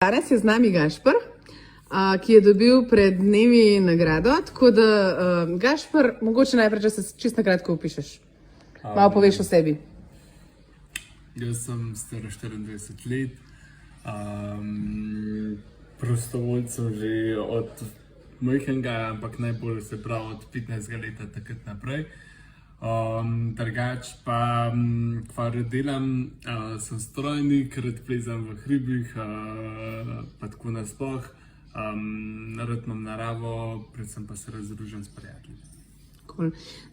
Danes je z nami Gašper, ki je dobil pred dnevi nagrado. Tako da, Gašper, mogoče najprej, če se čisto na kratko opišeš. Malo poveš o sebi. Jaz sem star 24 let, prostovoljcev že od majhnega, ampak najbolj se pravi od 15 leta takrat naprej. Drugač pa, kar delam, sem strojnik, rad plezam v hribih, pa tako nasploh, rad imam naravo, predvsem pa se razdružim s prijatelji. Cool.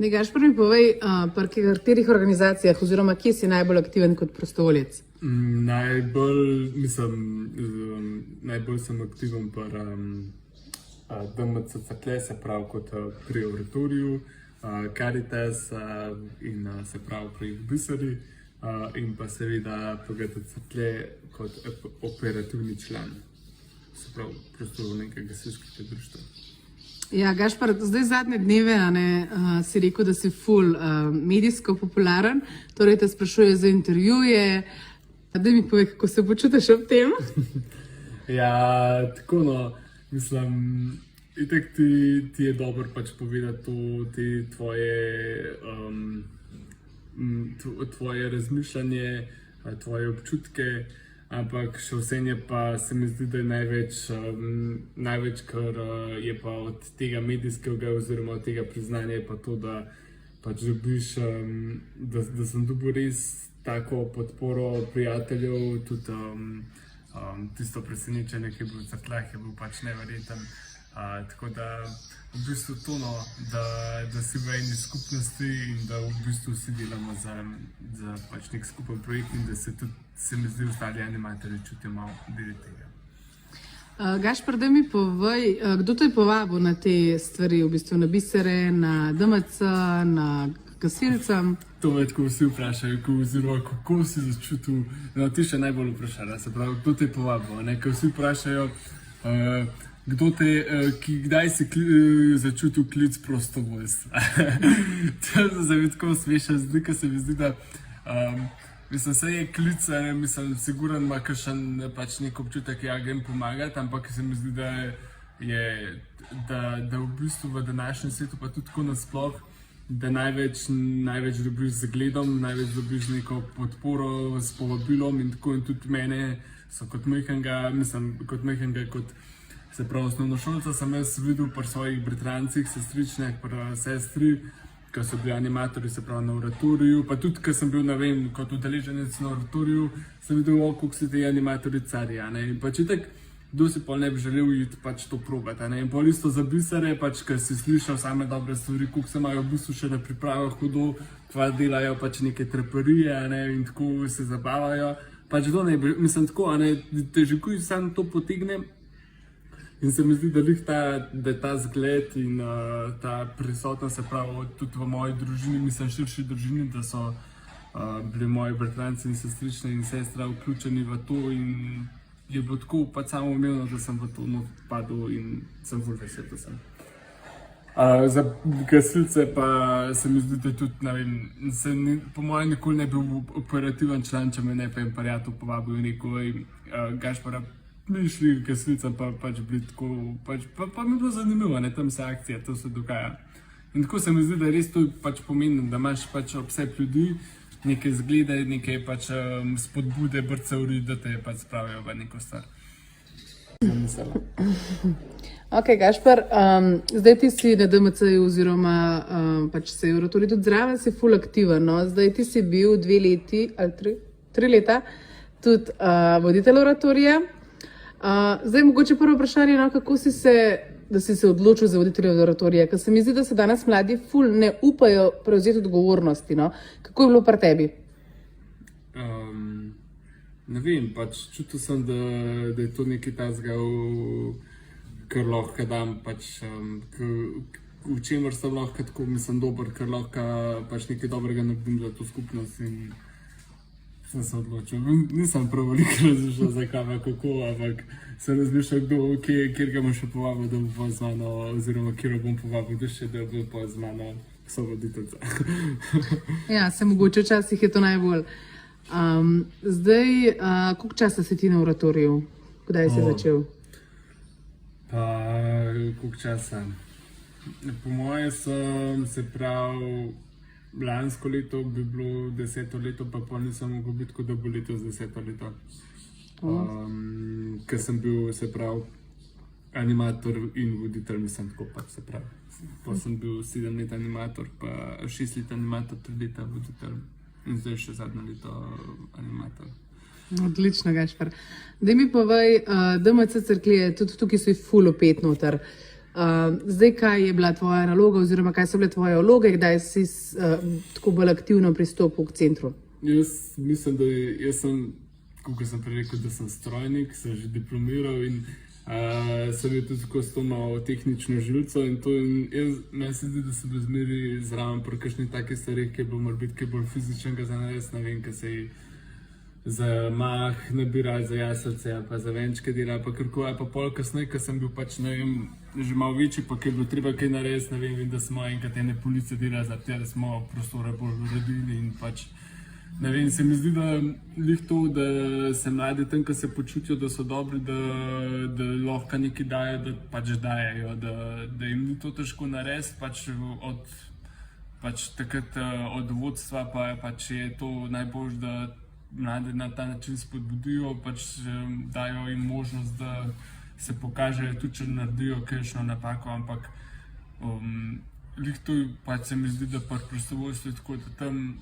Gašper, mi povej, pri katerih organizacijah oziroma kje si najbolj aktiven kot prostovoljec? Najbolj sem aktiven pri DMC Cerklje, se pravi kot pri Oratoriju, Caritas in se pravi pri Biseri in pa seveda PGT Cerklje kot operativni član, se pravi prostovoljnega gasilskega društva. Ja, Gašper, zdaj zadnje dneve si rekel, da si ful medijsko popularen, torej te sprašuje za intervjuje. Daj mi povej, kako se počutiš ob tem? Ja, tako no, mislim, itak ti je dobro pač povedati to, te tvoje razmišljanje, tvoje občutke, ampak še vseeno pa se mi zdi, da je največ, kar je pa od tega medijskega oziroma od tega priznanja je pa to, da pač dobiš, da sem dobil res tako podporo prijateljev, tudi tisto presenečenje, ki je bilo v Cerkljah, je bil pač neverjeten. Tako da v bistvu to, da si v eni skupnosti in da v bistvu vsi delamo za pač nek skupen projekt in da se mi zdi ostali animatorji čutijo malo del tega. Gašper, da mi povej, kdo te je povabil na te stvari, v bistvu na Bisere, na DMC, na gasilca? To me tako vsi vprašajo, oziroma kako si začutil, no ti še najbolj vprašala, se pravi, kdo te je povabil, ko vsi vprašajo, kdaj si začutil klic prostovoljstva. To se mi tako smešno zdi, ker se mi zdi, da mislim, se je klic, mislim, siguran ima kakšen pač nek občutek, ja, grem pomagati, ampak se mi zdi, da v bistvu v današnjem svetu, pa tudi tako nasploh, da največ dobiš z zgledom, največ dobiš neko podporo s povabilom in tako in tudi mene so kot majhnega, kot se pravi osnovnošolca sem jaz videl pri svojih bratrancih, sestričnih, pri sestri, ki so bili animatorji, se pravi na Oratoriju, pa tudi, ko sem bil, ne vem, kot udeleženec na Oratoriju, sem videl, koliko si ti animatorji carji, in pač itak, kdo si pol ne bi želel iti pač to probati, in pol isto za Bisere, pač, ker si slišal same dobre stvari, koliko se imajo v bistvu še na pripravah hudo, kva delajo pač neke treperije, in tako se zabavajo, pač kdo ne bi, mislim tako, težko sam to potegne. In se mi zdi, da ta zgled in ta prisotnost, se pravi tudi v moji družini, mislim širši družini, da so bili moji bratranci in sestrične in sestra vključeni v to in je bilo tako pač samoumevno, da sem v to padel in sem bolj vesel, da sem. Za gasilce pa se mi zdi, da tudi, ne vem, po mojem nikoli ne bil operativen član, če me ne pa prijatelj povabil in rekel, Gašpara, mi šli gasilcem, pa pač bili tako, pa mi je bilo zanimivo, tam se akcija, to se dogaja. In tako se mi zdi, da res to pač pomeni, da imaš pač obseb ljudi, neke zglede, neke pač spodbude, brcev, da te pač spravijo v neko stvar. Ok, Gašper, zdaj ti si na DMC-ju oziroma pač se je Oratorij tudi zraven, si ful aktiven, no? Zdaj ti si bil 2 leti ali 3 leta tudi voditelj Oratorija. Zdaj mogoče prvo vprašanje, kako si se odločil za voditelja Oratorija, ker se mi zdi, da se danes mladi ful ne upajo prevzeti odgovornosti, no? Kako je bilo pri tebi? Ne vem, pač čutil sem, da je to nekaj tazga, kar lahko dam, pač v čemer sem lahko tako, mislim, dober, kar lahko pač nekaj dobrega naredim za to skupnost in sem se odločil. Nisem prav veliko razmišljal, zakaj, kako, ampak sem razmišljal, kjer ga bom še povabil, da bo z mano, oziroma kjer bom povabil, da bo z mano sovoditeljica. Ja, se mogoče včasih je to najbolj. Zdaj, koliko časa si ti na Oratoriju? Kdaj si začel? Pa koliko časa? Po moje sem, se pravi, lansko leto bi bilo 10. leto, pa nisem mogel biti, kot da bo letos 10. leto. Ker sem bil, se pravi, animator in voditelj, mislim tako pač, se pravi. Pa sem bil 7 let animator, pa 6 let animator, 3 leta voditelj in zdaj še zadnje leto animator. Odlično, Gašper. Daj mi povej, DMC Cerklje, tudi tukaj si ful opet noter. Zdaj, kaj je bila tvoja naloga oziroma kaj so bile tvoje vloge, kdaj si tako bolj aktivno pristopil k centru? Jaz mislim, da jaz sem, kot sem prej rekel, da sem strojnik, sem že diplomiral in sem bil tudi tako s to malo tehnično žilico in to. Meni se zdi, da se bo zmeri zraven pri kakšnih takih stvareh, ki je bilo morbiti kaj bolj fizičnega za narediti, ne vem, kaj se je za mah nabirati, za jaselce, pa za venčke dela, pa karkoli, pa pol kasneje, ko sem bil pač, ne vem, že malo večji, pa kaj je bilo treba kaj narediti, ne vem, da smo enkrat ene police delali, zato da smo prostore bolj uredili in pač, ne vem, se mi zdi, da lih to, da se mladi tam, ko se počutijo, da so dobri, da lahko nekaj dajo, da pač dajejo, da jim ni to težko narediti, pač takrat od vodstva pa pač je to najboljše, da mlade na ta način spodbudijo, pač dajo jim možnost, da se pokažejo tudi, če naredijo kakšno napako, ampak lih to pač se mi zdi, da pri prostovoljstvu je tako, da tam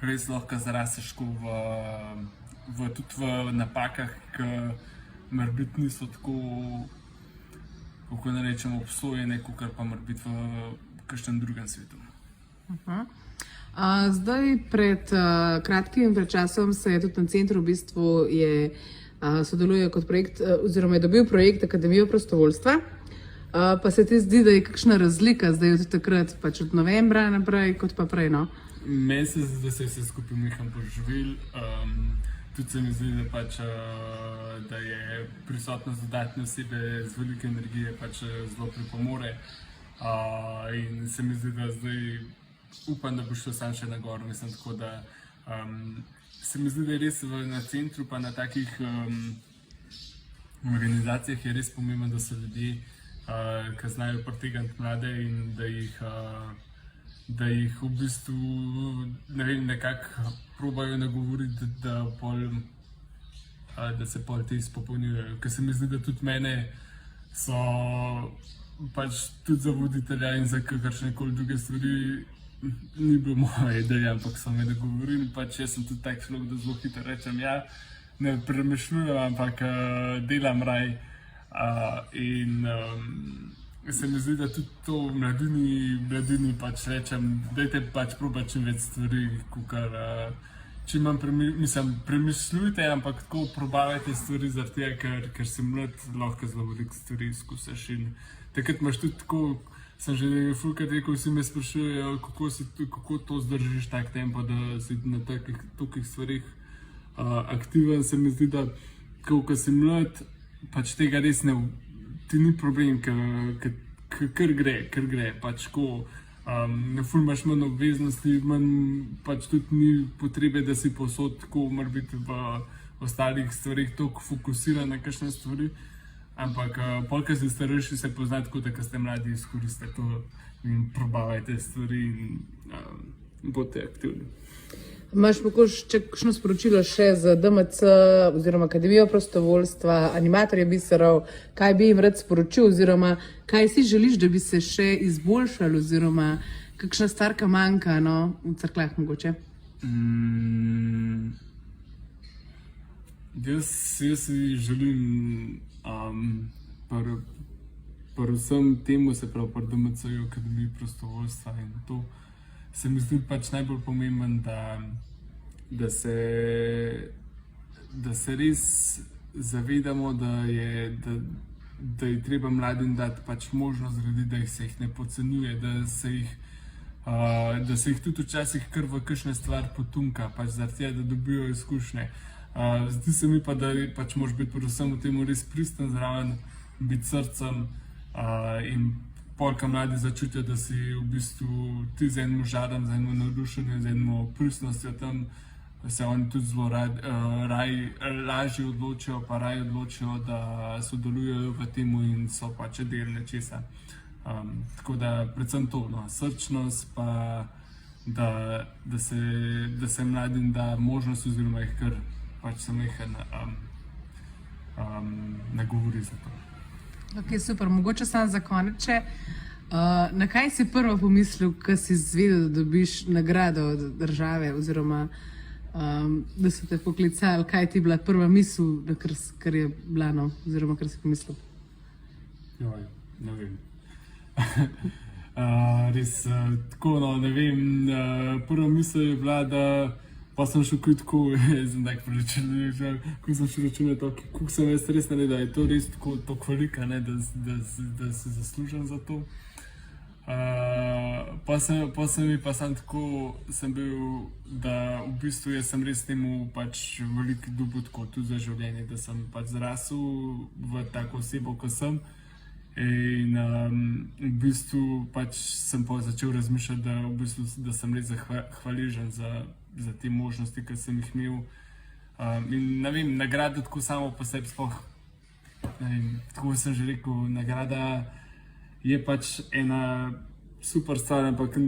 res lahko zrasteš tudi v napakah, ki morbiti niso tako, kako ne rečem, obsojene, kakor pa morbiti v kakšnem drugem svetu. Zdaj, pred kratkim in pred časom se je tudi na centru v bistvu sodeluje kot projekt, oziroma je dobil projekt Akademijo prostovoljstva. Pa se ti zdi, da je kakšna razlika zdaj od takrat, pač od novembra naprej, kot pa prej, no? Meni se zdi, da se je vse skupaj meham poživil. Tudi se mi zdi, da pač, da je prisotnost dodatne osebe z velike energije pač zelo pripomore. In se mi zdi, da zdaj upam, da bo šlo sam še na gor. Mislim, tako da se mi zdi, da je res na centru pa na takih organizacijah je res pomembno, da so ljudje, ki znajo pritegniti mlade in da jih v bistvu, ne vem, nekako probajo nagovoriti, da se pol te izpopolnjujejo. Ker se mi zdi, da tudi mene so pač tudi za voditelja in za kakršnekoli druge stvari ni bilo moja ideja, ampak so me nagovorili, pač jaz sem tudi tak človek, da zelo hitro rečem, ja, ne premišljujem, ampak delam raj. In se mi zdi, da tudi to mladini pač rečem, dajte pač probati čim več stvari, kakor čim manj premišljujte, ampak tako probavajte stvari zaradi tega, ker si mlad, lahko zelo veliko stvari izkusiš in takrat imaš tudi tako, sem že fulkrat rekel, vsi me sprašujejo, kako to zdržiš tak tempo, da si na takih stvarih aktiven. Se mi zdi, da ko si mlad, pač tega res ti ni problem, ker gre, pač ko ful imaš manj obveznosti, pač tudi ni potrebe, da si povsod tako mora biti v ostalih stvarih toliko fokusiran na kakšne stvari. Ampak pol, ko si starejši, se pozna tako, da ko ste mladi, izkoristite to in probavajte stvari in bodite aktivni. Imaš mogoče kakšno sporočilo še za DMC oziroma Akademijo prostovoljstva, animatorje biserov, kaj bi jim rad sporočil oziroma kaj si želiš, da bi se še izboljšali oziroma kakšna stvar, ki manjka, no, v Cerkljah mogoče? Jaz si želim vsem temu, se pravi pri DMC-ju, Akademiji prostovoljstva in to, se mi zdi pač najbolj pomemben, da se res zavedamo, da je treba mladim dati pač možnost zgraditi, da se jih ne podcenjuje, da se jih tudi včasih kar v kakšne stvar potunka, pač zaradi tega, da dobijo izkušnje. Zdi se mi pa, da pač moraš biti predvsem v tem res pristen zraven, biti srcem in polka mladi začutijo, da si v bistvu ti z enim žarom, z enim navdušenjem, z enim pristnostjo tam, se oni tudi zelo lažje odločijo, pa raje odločijo, da sodelujejo v timu in so pač del nečesa. Tako da predvsem to, no, srčnost, pa da se mladim da možnost, oziroma jih kar pač samo jih nagovori za to. Ok, super. Mogoče sam za konec, na kaj si prvo pomislil, ko si izvedel, da dobiš nagrado od države, oziroma da so te poklicali, kaj ti je bila prva misel, kar je bila, no, oziroma kar si pomislil? Joj, ne vem. Res, tako, no, ne vem, prva misel je bila, da pa sem šel tako, sem tak preračunal, ko sem šel računati, koliko sem jaz res naredil, da je to res tako velika, ne, da se zaslužim za to. Pa sem tako, sem bil, da v bistvu jaz sem res temu pač veliko dobil tako tudi za življenje, da sem pač zrasel v tako osebo, ko sem. In v bistvu pač sem pa začel razmišljati, da sem res hvaležen za te možnosti, ki sem jih imel. In ne vem, nagrada tako samo po sebi sploh, ne vem, tako sem že rekel, nagrada je pač ena super stvar, ampak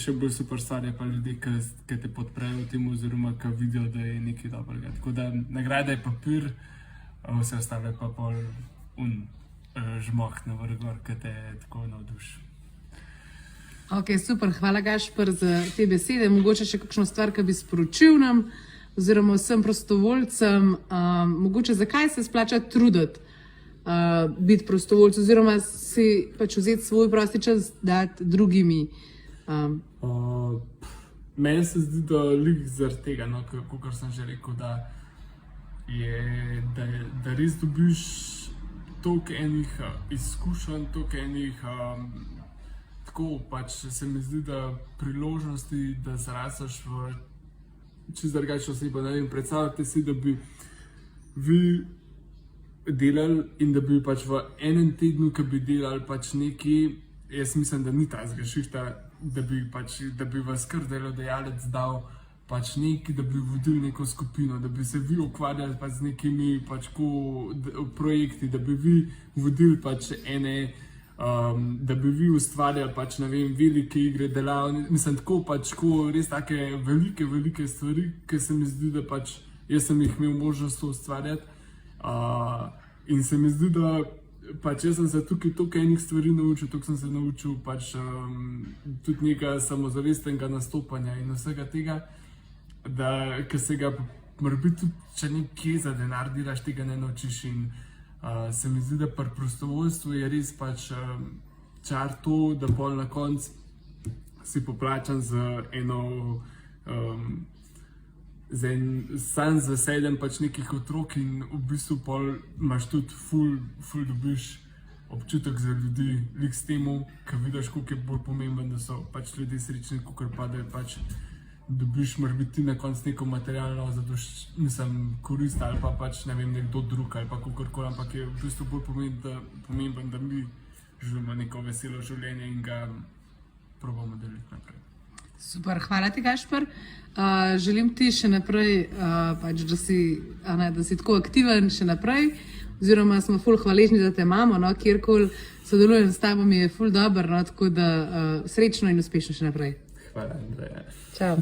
še bolj super stvar je pa ljudi, ki te podprejo v tem, oziroma ki vidijo, da je nekaj dobrega. Tako da nagrada je papir, vse ostalo je pa pol žmoh na vrh, ki te tako navduši. Ok, super. Hvala, Gašper, za te besede. Mogoče še kakšno stvar, ki bi sporočil nam, oziroma vsem prostovoljcem, mogoče zakaj se splača truditi, biti prostovoljc, oziroma si pač vzeti svoj prosti čas, dati drugimi. Meni se zdi, da lik zaradi tega, no, kot sem že rekel, da res dobiš toliko enih izkušenj, toliko enih, tako pač se mi zdi, da priložnosti, da zrasteš v čisto drugačno osebo. Ne vem, predstavljate si, da bi vi delali in da bi pač v enem tednu, ki bi delali pač nekaj, jaz mislim, da ni tazga šihta, da bi vas kar delodajalec dal pač nekaj, da bi vodili neko skupino, da bi se vi ukvarjali pač z nekimi pač projekti, da bi vi vodili pač da bi vi ustvarjali pač, ne vem, velike igre, delavnice, mislim, tako pač res take velike stvari, ki se mi zdi, da pač jaz sem jih imel možnost to ustvarjati. In se mi zdi, da pač jaz sem se tukaj toliko enih stvari naučil, toliko sem se naučil pač tudi nekaj samozavestnega nastopanja in vsega tega, da ker se ga morebiti tudi, če nekje za denar delaš, tega ne naučiš. In se mi zdi, da pri prostovoljstvu je res pač čar to, da pol na koncu si poplačan z sam z veseljem pač nekih otrok, in v bistvu pol imaš tudi ful dobiš občutek za ljudi, lik s temu, ker vidiš, koliko je bolj pomemben, da so pač ljudje srečni, kakor pa da pač dobiš morebiti na koncu neko materialno korist, ali pa pač, ne vem, nekdo drug ali pa kakorkoli, ampak je v bistvu bolj pomemben, da mi živimo neko veselo življenje in ga probamo deliti naprej. Super, hvala ti, Gašper. Želim ti še naprej, pač, da si tako aktiven še naprej, oziroma smo ful hvaležni, da te imamo, no, kjerkoli sodelujem s tabo, mi je ful dobro, no, tako da srečno in uspešno še naprej. Hvala, Andreja. Čau.